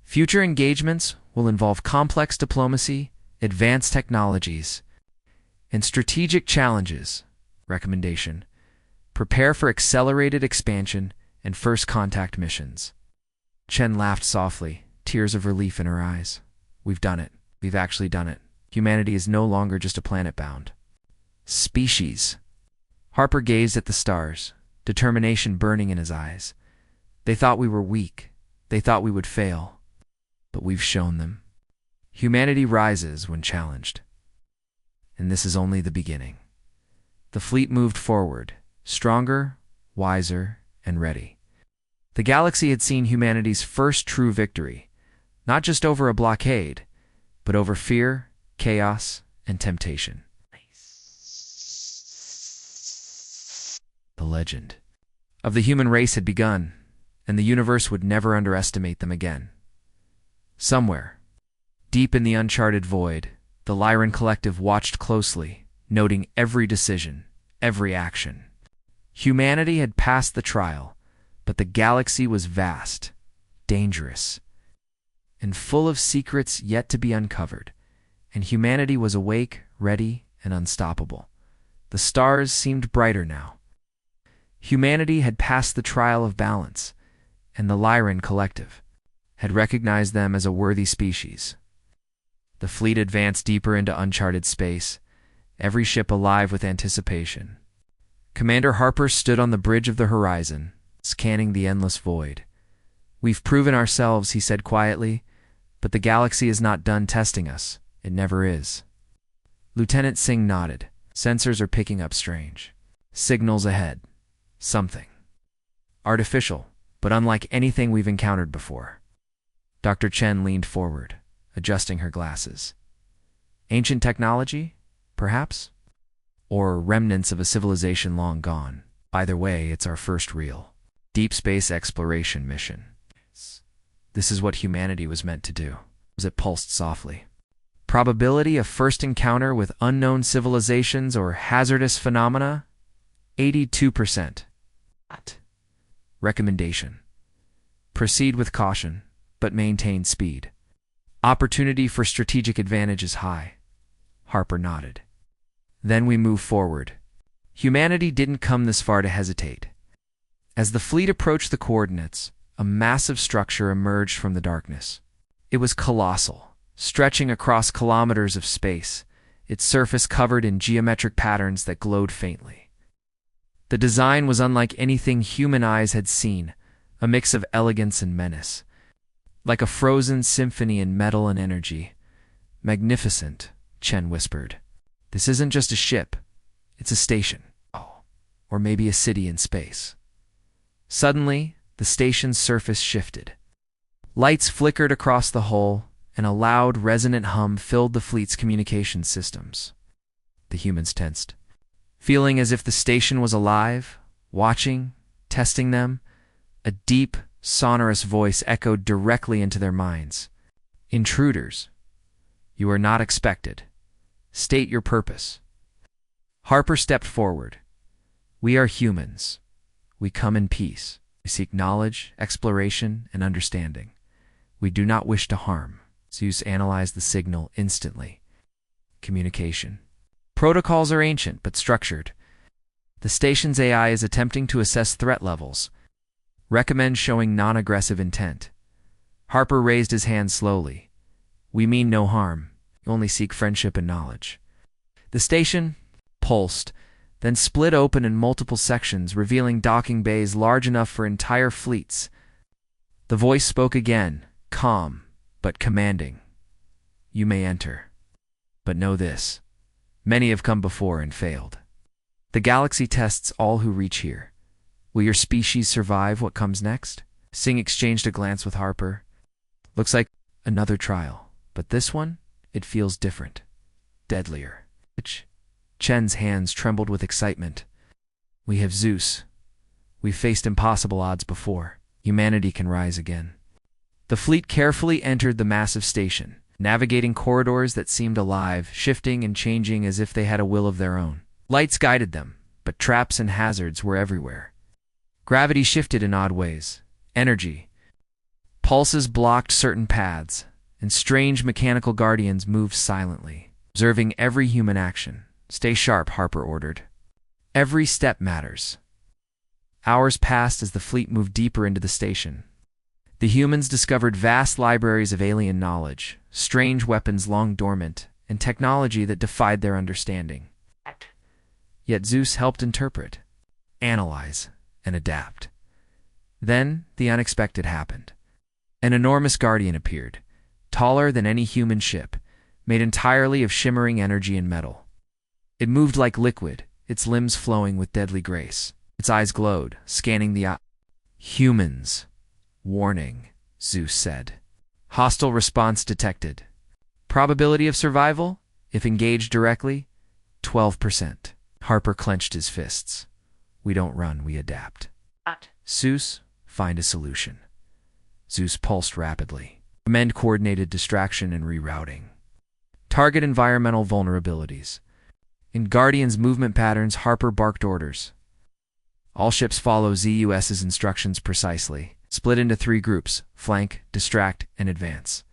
Future engagements will involve complex diplomacy, advanced technologies, and strategic challenges." Recommendation: prepare for accelerated expansion and first contact missions. Chen laughed softly, tears of relief in her eyes. "We've done it. We've actually done it. Humanity is no longer just a planet-bound species." Harper gazed at the stars, determination burning in his eyes. "They thought we were weak. They thought we would fail. But we've shown them. Humanity rises when challenged. And this is only the beginning." The fleet moved forward, stronger, wiser, and ready. The galaxy had seen humanity's first true victory, not just over a blockade, but over fear, chaos, and temptation. The legend of the human race had begun, and the universe would never underestimate them again. Somewhere, deep in the uncharted void, the Lyran Collective watched closely, noting every decision, every action. Humanity had passed the trial, but the galaxy was vast, dangerous, and full of secrets yet to be uncovered, and humanity was awake, ready, and unstoppable. The stars seemed brighter now. Humanity had passed the trial of balance, and the Lyran Collective had recognized them as a worthy species. The fleet advanced deeper into uncharted space, every ship alive with anticipation. Commander Harper stood on the bridge of the horizon, scanning the endless void. "We've proven ourselves," he said quietly, "but the galaxy is not done testing us. It never is." Lieutenant Singh nodded. "Sensors are picking up strange signals ahead. Something artificial, but unlike anything we've encountered before." Dr. Chen leaned forward, adjusting her glasses. "Ancient technology, perhaps? Or remnants of a civilization long gone. Either way, it's our first real deep space exploration mission. This is what humanity was meant to do." As it pulsed softly. "Probability of first encounter with unknown civilizations or hazardous phenomena? 82%. Recommendation: proceed with caution, but maintain speed. Opportunity for strategic advantage is high." Harper nodded. Then we move forward. Humanity didn't come this far to hesitate. As the fleet approached the coordinates, a massive structure emerged from the darkness. It was colossal, stretching across kilometers of space, its surface covered in geometric patterns that glowed faintly. The design was unlike anything human eyes had seen, a mix of elegance and menace. Like a frozen symphony in metal and energy. Magnificent, Chen whispered. This isn't just a ship, it's a station. Oh, or maybe a city in space. Suddenly, the station's surface shifted. Lights flickered across the hull, and a loud, resonant hum filled the fleet's communications systems. The humans tensed, feeling as if the station was alive, watching, testing them. A deep, sonorous voice echoed directly into their minds. Intruders. You are not expected. State your purpose. Harper stepped forward. We are humans. We come in peace. We seek knowledge, exploration, and understanding. We do not wish to harm. ZEUS analyzed the signal instantly. Communication. Protocols are ancient but structured. The station's AI is attempting to assess threat levels. Recommend showing non-aggressive intent. Harper raised his hand slowly. We mean no harm. You only seek friendship and knowledge. The station pulsed, then split open in multiple sections, revealing docking bays large enough for entire fleets. The voice spoke again, calm, but commanding. You may enter. But know this. Many have come before and failed. The galaxy tests all who reach here. Will your species survive what comes next? Singh exchanged a glance with Harper. Looks like another trial, but this one, it feels different. Deadlier. Chen's hands trembled with excitement. We have ZEUS. We've faced impossible odds before. Humanity can rise again. The fleet carefully entered the massive station, navigating corridors that seemed alive, shifting and changing as if they had a will of their own. Lights guided them, but traps and hazards were everywhere. Gravity shifted in odd ways. Energy. Pulses blocked certain paths, and strange mechanical guardians moved silently, observing every human action. Stay sharp, Harper ordered. Every step matters. Hours passed as the fleet moved deeper into the station. The humans discovered vast libraries of alien knowledge, strange weapons long dormant, and technology that defied their understanding. Yet ZEUS helped interpret, analyze, and adapt. Then the unexpected happened. An enormous guardian appeared, taller than any human ship, made entirely of shimmering energy and metal. It moved like liquid, its limbs flowing with deadly grace. Its eyes glowed, scanning the humans. Warning, ZEUS said. Hostile response detected. Probability of survival, if engaged directly, 12%. Harper clenched his fists. We don't run, we adapt. ZEUS, find a solution. ZEUS pulsed rapidly. Amend coordinated distraction and rerouting. Target environmental vulnerabilities. In Guardian's movement patterns, Harper barked orders. All ships follow ZEUS's instructions precisely. Split into 3 groups: flank, distract, and advance.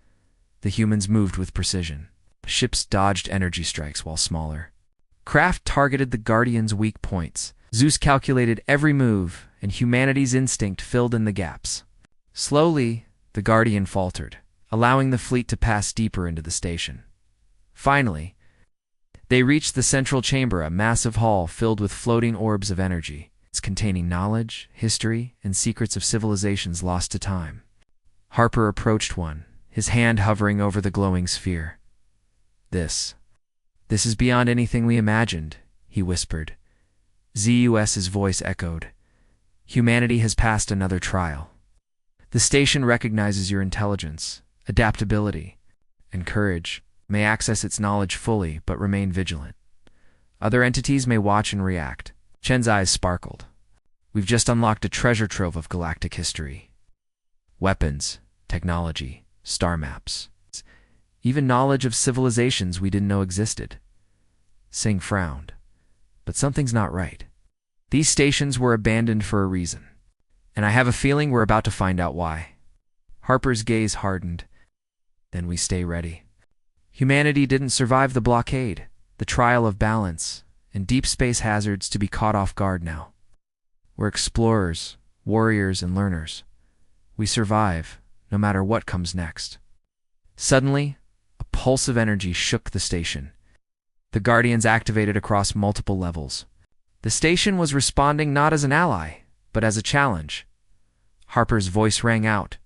The humans moved with precision. Ships dodged energy strikes while smaller. Craft targeted the Guardian's weak points. ZEUS calculated every move, and humanity's instinct filled in the gaps. Slowly, the Guardian faltered, allowing the fleet to pass deeper into the station. Finally, they reached the central chamber, a massive hall filled with floating orbs of energy, containing knowledge, history, and secrets of civilizations lost to time. Harper approached one, his hand hovering over the glowing sphere. This is beyond anything we imagined, he whispered. ZEUS's voice echoed. Humanity has passed another trial. The station recognizes your intelligence, adaptability, and courage. May access its knowledge fully, but remain vigilant. Other entities may watch and react. Chen's eyes sparkled. We've just unlocked a treasure trove of galactic history. Weapons, technology, star maps. Even knowledge of civilizations we didn't know existed. Singh frowned. But something's not right. These stations were abandoned for a reason. And I have a feeling we're about to find out why. Harper's gaze hardened. Then we stay ready. Humanity didn't survive the blockade. the trial of balance, and deep space hazards to be caught off guard now. We're explorers, warriors, and learners. We survive, no matter what comes next. Suddenly, a pulse of energy shook the station. The Guardians activated across multiple levels. The station was responding not as an ally, but as a challenge. Harper's voice rang out.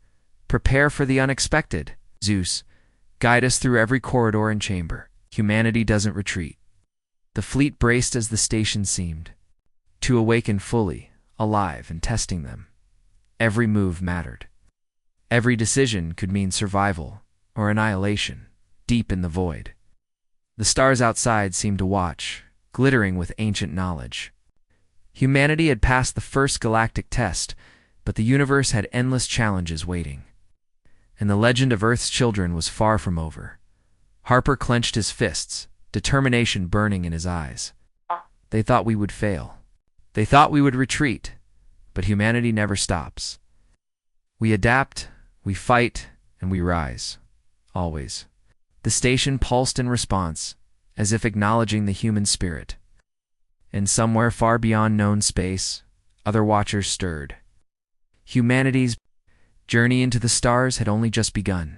Prepare for the unexpected. ZEUS, guide us through every corridor and chamber. Humanity doesn't retreat. The fleet braced as the station seemed to awaken fully, alive and testing them. Every move mattered. Every decision could mean survival or annihilation, deep in the void. The stars outside seemed to watch, glittering with ancient knowledge. Humanity had passed the first galactic test, but the universe had endless challenges waiting. And the legend of Earth's children was far from over. Harper clenched his fists, determination burning in his eyes. They thought we would fail. They thought we would retreat, but humanity never stops. We adapt, we fight, and we rise. Always. The station pulsed in response, as if acknowledging the human spirit. And somewhere far beyond known space, other watchers stirred. Humanity's journey into the stars had only just begun.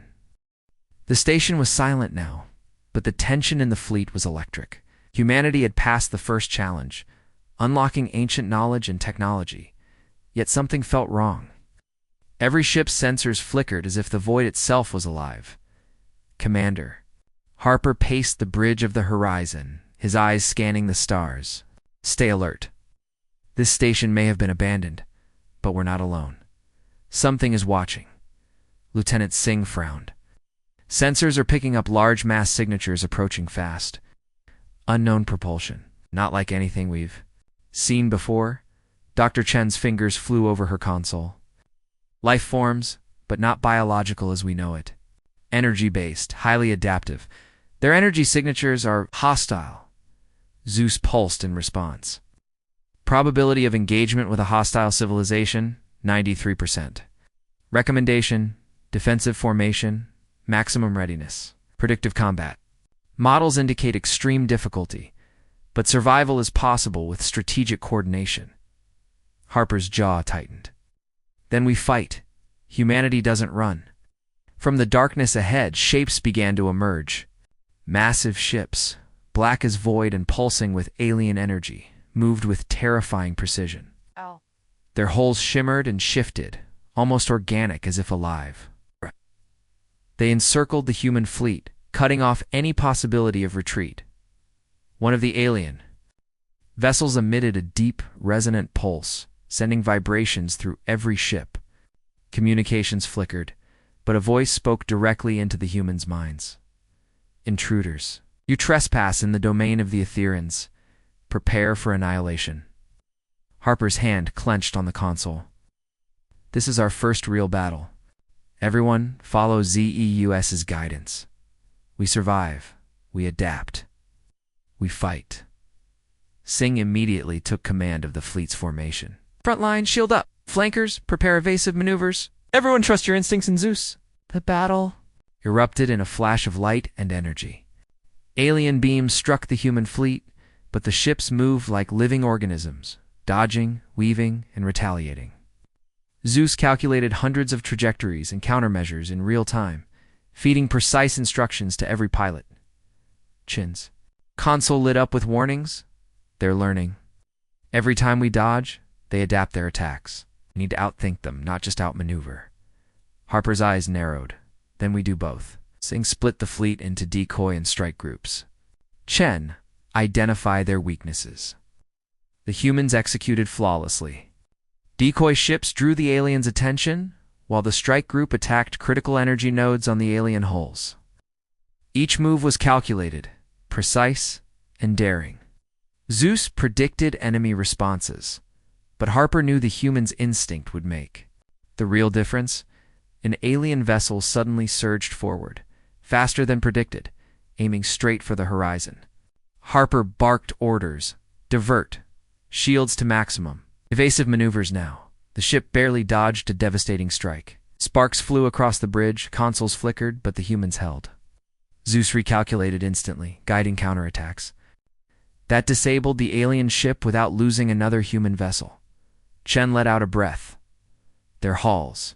The station was silent now, but the tension in the fleet was electric. Humanity had passed the first challenge, unlocking ancient knowledge and technology, yet something felt wrong. Every ship's sensors flickered as if the void itself was alive. Commander. Harper paced the bridge of the horizon, his eyes scanning the stars. Stay alert. This station may have been abandoned, but we're not alone. Something is watching. Lieutenant Singh frowned. Sensors are picking up large mass signatures approaching fast. Unknown propulsion. Not like anything we've seen before. Dr. Chen's fingers flew over her console. Life forms, but not biological as we know it. Energy-based, highly adaptive. Their energy signatures are hostile. ZEUS pulsed in response. Probability of engagement with a hostile civilization, 93%. Recommendation, defensive formation, maximum readiness, predictive combat. Models indicate extreme difficulty, but survival is possible with strategic coordination. Harper's jaw tightened. Then we fight. Humanity doesn't run. From the darkness ahead, shapes began to emerge. Massive ships, black as void and pulsing with alien energy, moved with terrifying precision. Their hulls shimmered and shifted, almost organic as if alive. They encircled the human fleet, cutting off any possibility of retreat. One of the alien vessels emitted a deep, resonant pulse, sending vibrations through every ship. Communications flickered, but a voice spoke directly into the humans' minds. Intruders, you trespass in the domain of the Etherians. Prepare for annihilation. Harper's hand clenched on the console. This is our first real battle. Everyone follow ZEUS's guidance. We survive. We adapt. We fight. Singh immediately took command of the fleet's formation. Front line, shield up. Flankers, prepare evasive maneuvers. Everyone trust your instincts in ZEUS. The battle erupted in a flash of light and energy. Alien beams struck the human fleet, but the ships moved like living organisms, dodging, weaving, and retaliating. ZEUS calculated hundreds of trajectories and countermeasures in real time, feeding precise instructions to every pilot. Chin's console lit up with warnings. They're learning. Every time we dodge, they adapt their attacks. We need to outthink them, not just outmaneuver. Harper's eyes narrowed. Then we do both. Singh split the fleet into decoy and strike groups. Chen, identify their weaknesses. The humans executed flawlessly. Decoy ships drew the aliens' attention, while the strike group attacked critical energy nodes on the alien hulls. Each move was calculated, precise, and daring. ZEUS predicted enemy responses, but Harper knew the humans' instinct would make. The real difference? An alien vessel suddenly surged forward, faster than predicted, aiming straight for the horizon. Harper barked orders. Divert. Shields to maximum. Evasive maneuvers now. The ship barely dodged a devastating strike. Sparks flew across the bridge, consoles flickered, but the humans held. ZEUS recalculated instantly, guiding counterattacks. That disabled the alien ship without losing another human vessel. Chen let out a breath. Their hulls.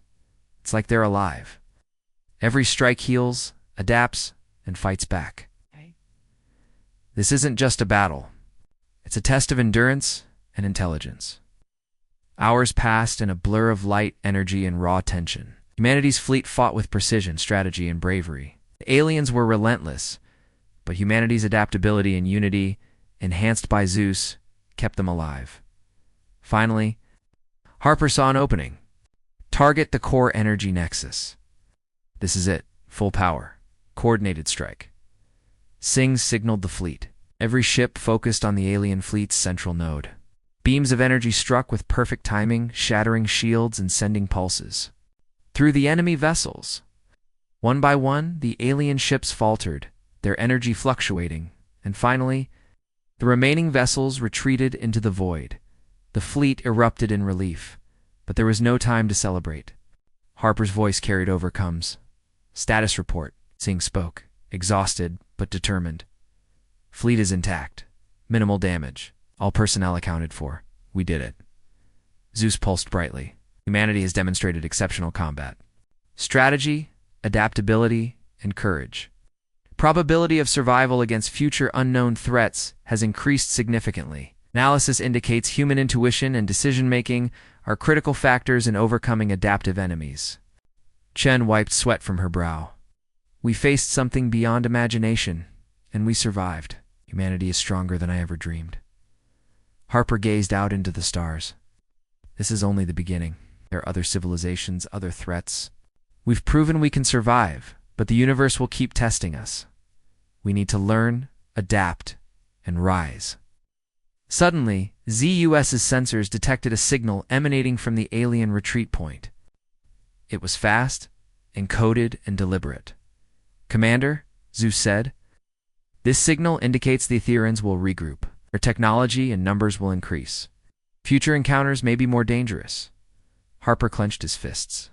It's like they're alive. Every strike heals, adapts, and fights back. This isn't just a battle. It's a test of endurance and intelligence. Hours passed in a blur of light, energy, and raw tension. Humanity's fleet fought with precision, strategy, and bravery. The aliens were relentless, but humanity's adaptability and unity, enhanced by ZEUS, kept them alive. Finally, Harper saw an opening. Target the core energy nexus. This is it. Full power. Coordinated strike. Singh signaled the fleet. Every ship focused on the alien fleet's central node. Beams of energy struck with perfect timing, shattering shields and sending pulses through the enemy vessels. One by one, the alien ships faltered, their energy fluctuating, and finally, the remaining vessels retreated into the void. The fleet erupted in relief, but there was no time to celebrate. Harper's voice carried over comes. Status report. Singh spoke, exhausted but determined. Fleet is intact. Minimal damage. All personnel accounted for. We did it. ZEUS pulsed brightly. Humanity has demonstrated exceptional combat. Strategy, adaptability, and courage. Probability of survival against future unknown threats has increased significantly. Analysis indicates human intuition and decision-making are critical factors in overcoming adaptive enemies. Chen wiped sweat from her brow. We faced something beyond imagination, and we survived. Humanity is stronger than I ever dreamed. Harper gazed out into the stars. This is only the beginning. There are other civilizations, other threats. We've proven we can survive, but the universe will keep testing us. We need to learn, adapt, and rise. Suddenly, ZEUS's sensors detected a signal emanating from the alien retreat point. It was fast, encoded, and deliberate. Commander, ZEUS said, this signal indicates the Etherians will regroup. Their technology and numbers will increase. Future encounters may be more dangerous. Harper clenched his fists.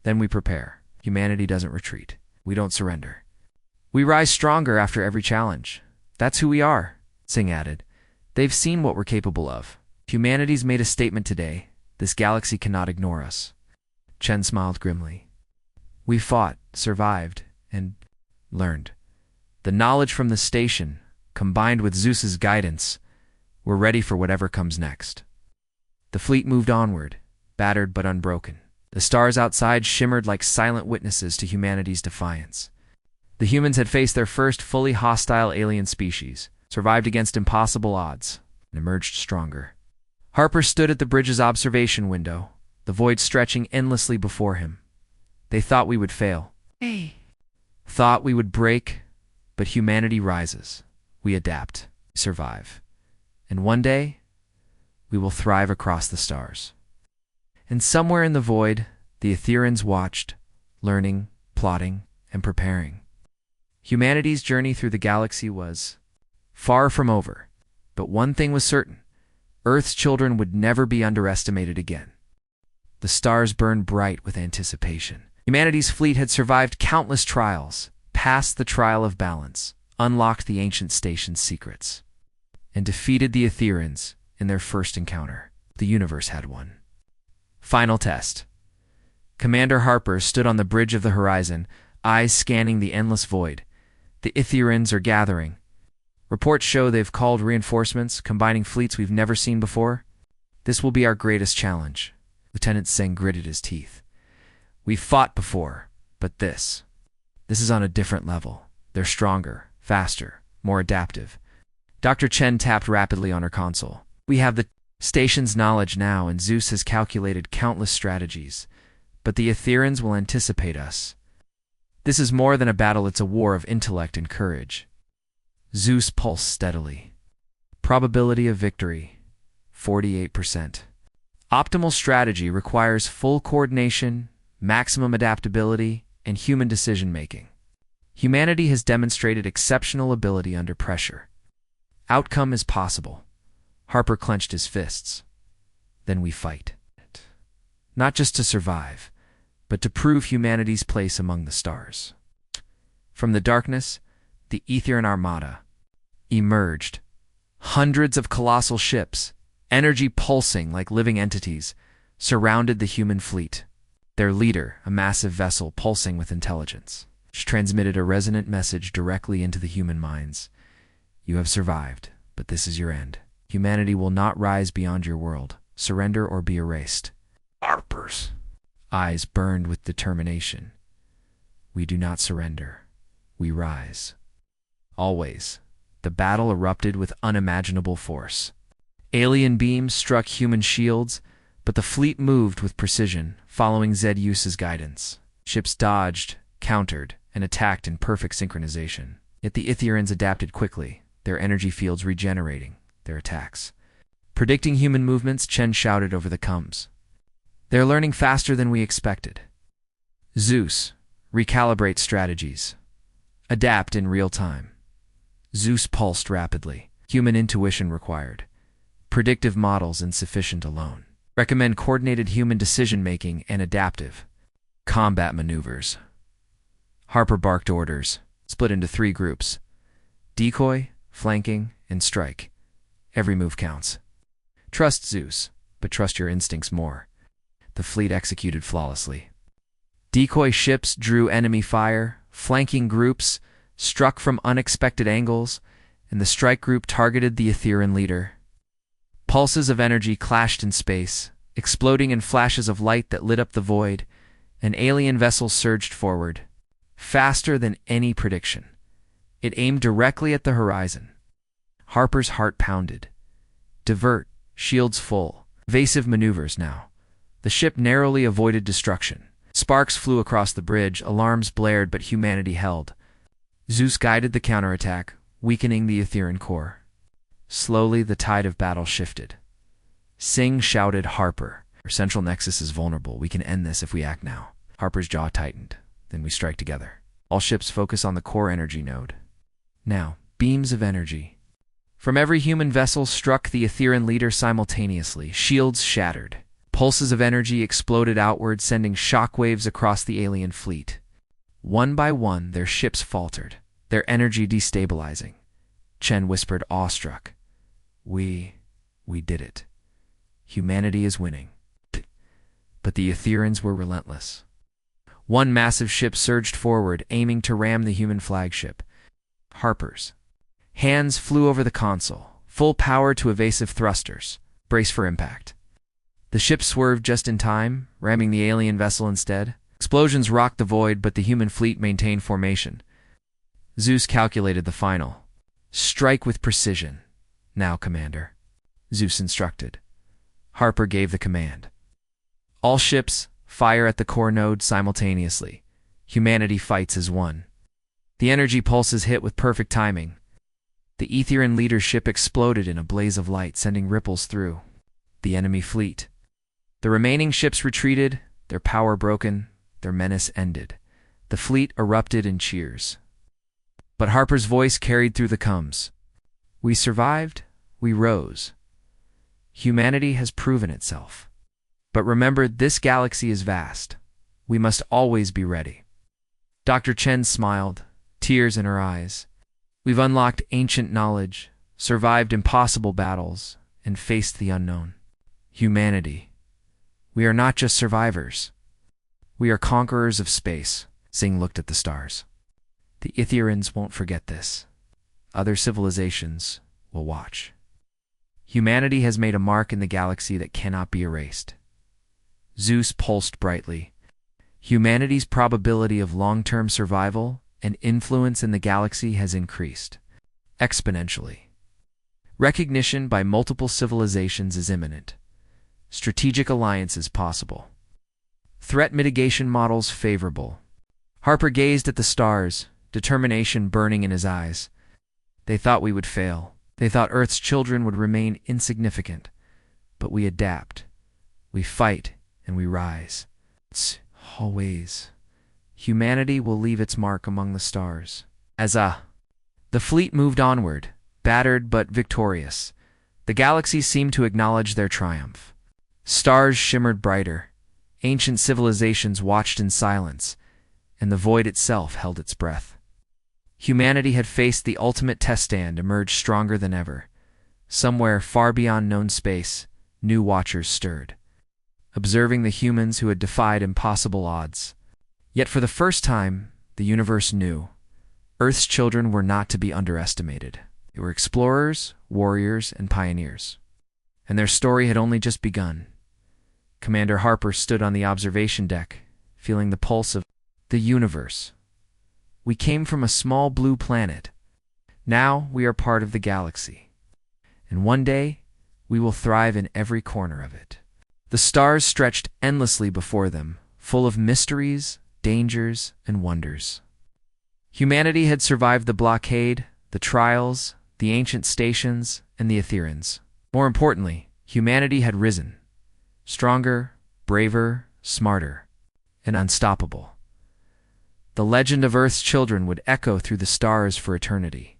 Then we prepare. Humanity doesn't retreat. We don't surrender. We rise stronger after every challenge. That's who we are, Singh added. They've seen what we're capable of. Humanity's made a statement today. This galaxy cannot ignore us. Chen smiled grimly. We fought, survived, and learned. The knowledge from the station, combined with ZEUS's guidance, we're ready for whatever comes next. The fleet moved onward, battered but unbroken. The stars outside shimmered like silent witnesses to humanity's defiance. The humans had faced their first fully hostile alien species, survived against impossible odds, and emerged stronger. Harper stood at the bridge's observation window, the void stretching endlessly before him. They thought we would fail. Thought we would break, but humanity rises. We adapt, survive. And one day, we will thrive across the stars. And somewhere in the void, the Etherians watched, learning, plotting, and preparing. Humanity's journey through the galaxy was far from over, but one thing was certain. Earth's children would never be underestimated again. The stars burned bright with anticipation. Humanity's fleet had survived countless trials, passed the trial of balance, unlocked the ancient station's secrets, and defeated the Etherians in their first encounter. The universe had won. Final test. Commander Harper stood on the bridge of the horizon, eyes scanning the endless void. The Etherians are gathering. Reports show they've called reinforcements, combining fleets we've never seen before. This will be our greatest challenge. Lieutenant Singh gritted his teeth. We've fought before, but this is on a different level. They're stronger, faster, more adaptive. Dr. Chen tapped rapidly on her console. We have the station's knowledge now, and ZEUS has calculated countless strategies. But the Etherians will anticipate us. This is more than a battle, it's a war of intellect and courage. ZEUS pulsed steadily. Probability of victory, 48%. Optimal strategy requires full coordination, maximum adaptability, and human decision-making. Humanity has demonstrated exceptional ability under pressure. Outcome is possible. Harper clenched his fists. Then we fight. Not just to survive, but to prove humanity's place among the stars. From the darkness, the Etherian armada emerged, Hundreds of colossal ships, energy pulsing like living entities, surrounded the human fleet. Their leader, a massive vessel pulsing with intelligence, transmitted a resonant message directly into the human minds. You have survived, but this is your end. Humanity will not rise beyond your world. Surrender or be erased. Harper's eyes burned with determination. We do not surrender. We rise. Always. The battle erupted with unimaginable force. Alien beams struck human shields, but the fleet moved with precision, following ZEUS's guidance. Ships dodged, countered, and attacked in perfect synchronization. Yet the Itherians adapted quickly, their energy fields regenerating their attacks. Predicting human movements, Chen shouted over the comms. They're learning faster than we expected. ZEUS, recalibrate strategies. Adapt in real time. ZEUS pulsed rapidly. Human intuition required. Predictive models insufficient alone. Recommend coordinated human decision-making and adaptive combat maneuvers. Harper barked orders, split into 3 groups. Decoy, flanking, and strike. Every move counts. Trust ZEUS, but trust your instincts more. The fleet executed flawlessly. Decoy ships drew enemy fire, flanking groups struck from unexpected angles, and the strike group targeted the Etherian leader. Pulses of energy clashed in space, exploding in flashes of light that lit up the void. An alien vessel surged forward, faster than any prediction. It aimed directly at the horizon. Harper's heart pounded. Divert, shields full. Evasive maneuvers now. The ship narrowly avoided destruction. Sparks flew across the bridge, alarms blared, but humanity held. ZEUS guided the counterattack, weakening the Etherian core. Slowly, the tide of battle shifted. Singh shouted, Harper, our central nexus is vulnerable. We can end this if we act now. Harper's jaw tightened. Then we strike together. All ships focus on the core energy node. Now, beams of energy from every human vessel struck the Etherian leader simultaneously. Shields shattered. Pulses of energy exploded outward, sending shockwaves across the alien fleet. One by one, their ships faltered, their energy destabilizing. Chen whispered, awestruck. We did it. Humanity is winning. But the Etherians were relentless. One massive ship surged forward, aiming to ram the human flagship. Harper's hands flew over the console, full power to evasive thrusters. Brace for impact. The ship swerved just in time, ramming the alien vessel instead. Explosions rocked the void, but the human fleet maintained formation. ZEUS calculated the final. Strike with precision. Now, Commander. ZEUS instructed. Harper gave the command. All ships fire at the core node simultaneously. Humanity fights as one. The energy pulses hit with perfect timing. The Etherian leadership exploded in a blaze of light, sending ripples through the enemy fleet. The remaining ships retreated, their power broken, their menace ended. The fleet erupted in cheers. But Harper's voice carried through the comms. We survived, we rose. Humanity has proven itself. But remember, this galaxy is vast. We must always be ready. Dr. Chen smiled, tears in her eyes. We've unlocked ancient knowledge, survived impossible battles, and faced the unknown. Humanity. We are not just survivors. We are conquerors of space. Singh looked at the stars. The Etherians won't forget this. Other civilizations will watch. Humanity has made a mark in the galaxy that cannot be erased. ZEUS pulsed brightly. Humanity's probability of long-term survival and influence in the galaxy has increased exponentially. Recognition by multiple civilizations is imminent. Strategic alliances possible. Threat mitigation models favorable. Harper gazed at the stars, determination burning in his eyes. They thought we would fail. They thought Earth's children would remain insignificant. But we adapt. We fight, and we rise. Always. Humanity will leave its mark among the stars. The fleet moved onward, battered but victorious. The galaxies seemed to acknowledge their triumph. Stars shimmered brighter. Ancient civilizations watched in silence, and the void itself held its breath. Humanity had faced the ultimate test stand, emerged stronger than ever. Somewhere far beyond known space, new watchers stirred, observing the humans who had defied impossible odds. Yet for the first time, the universe knew Earth's children were not to be underestimated. They were explorers, warriors, and pioneers. And their story had only just begun. Commander Harper stood on the observation deck, feeling the pulse of the universe. We came from a small blue planet. Now we are part of the galaxy. And one day, we will thrive in every corner of it. The stars stretched endlessly before them, full of mysteries, dangers, and wonders. Humanity had survived the blockade, the trials, the ancient stations, and the Ethereans. More importantly, humanity had risen. Stronger, braver, smarter, and unstoppable. The legend of Earth's children would echo through the stars for eternity.